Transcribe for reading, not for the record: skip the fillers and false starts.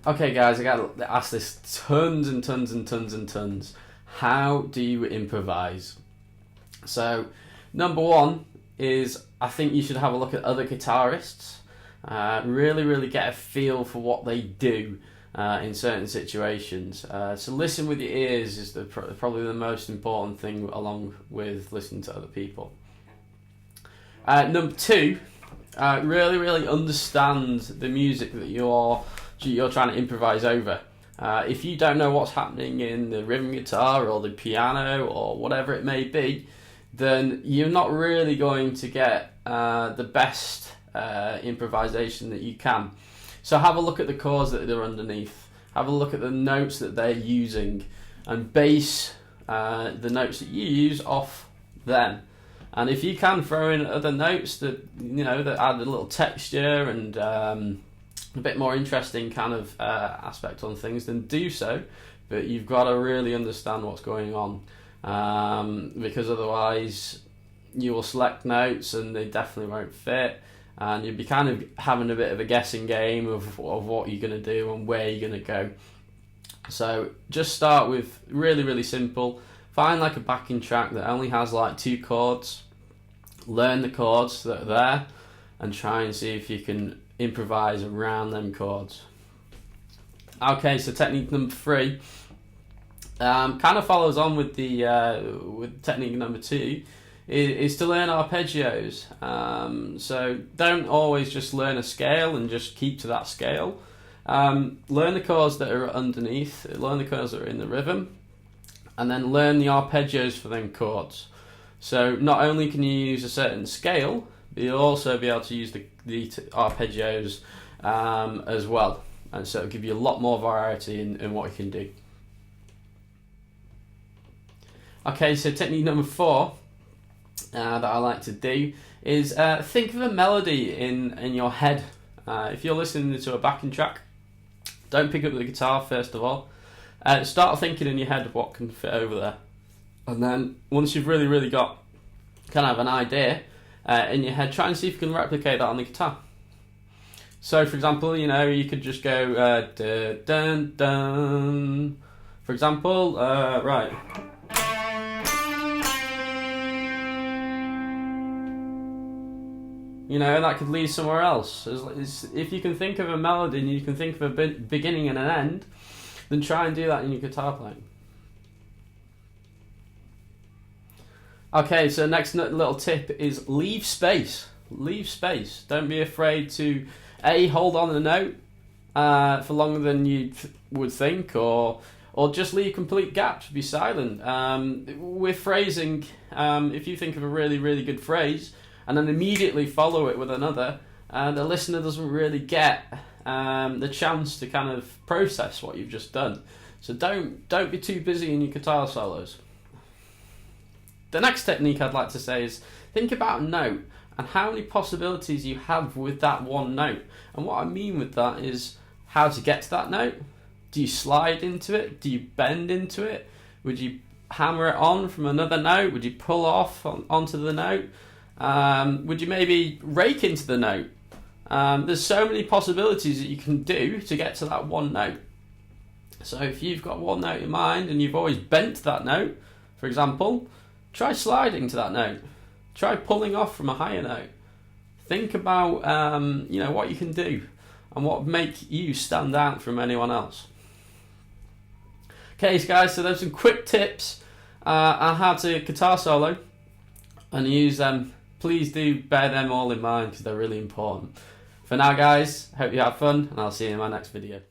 Okay guys, I got asked this tons and tons and tons and tons. How do you improvise? So, number one is I think you should have a look at other guitarists. Really get a feel for what they do in certain situations. So listen with your ears is probably the most important thing, along with listening to other people. Number two, really understand the music that you're trying to improvise over. If you don't know what's happening in the rhythm guitar or the piano or whatever it may be, then you're not really going to get the best improvisation that you can. So have a look at the chords that they're underneath, have a look at the notes that they're using, and base the notes that you use off them. And if you can throw in other notes that that add a little texture and a bit more interesting kind of aspect on things, then do so. But you've got to really understand what's going on, because otherwise you will select notes and they definitely won't fit, and you'll be kind of having a bit of a guessing game of what you're going to do and where you're going to go. So just start with really simple. Find like a backing track that only has like 2 chords. Learn the chords that are there and try and see if you can improvise around them chords. Okay, so technique number 3 kind of follows on with the with technique number 2, is to learn arpeggios. So don't always just learn a scale and just keep to that scale. Learn the chords that are underneath, learn the chords that are in the rhythm, and then learn the arpeggios for them chords. So not only can you use a certain scale, but you'll also be able to use the arpeggios as well, and so it'll give you a lot more variety in what you can do. Okay, so technique number 4 that I like to do is think of a melody in your head. If you're listening to a backing track, don't pick up the guitar first of all. Start thinking in your head of what can fit over there, and then once you've really got kind of an idea in your head, try and see if you can replicate that on the guitar. So for example, you could just go dun dun dun, for example, right. And that could lead somewhere else. If you can think of a melody and you can think of a beginning and an end, then try and do that in your guitar playing. Okay, so next little tip is leave space. Leave space. Don't be afraid to hold on the note for longer than you would think, or just leave complete gaps. Be silent. With phrasing, if you think of a really good phrase and then immediately follow it with another, the listener doesn't really get the chance to kind of process what you've just done. So don't be too busy in your guitar solos. The next technique I'd like to say is think about a note and how many possibilities you have with that one note. And what I mean with that is how to get to that note. Do you slide into it? Do you bend into it? Would you hammer it on from another note? Would you pull off onto the note? Would you maybe rake into the note? There's so many possibilities that you can do to get to that one note. So if you've got one note in mind and you've always bent to that note, for example, try sliding to that note. Try pulling off from a higher note. Think about what you can do and what would make you stand out from anyone else. Okay, guys, so there's some quick tips on how to guitar solo and use them. Please do bear them all in mind because they're really important. For now, guys, hope you have fun, and I'll see you in my next video.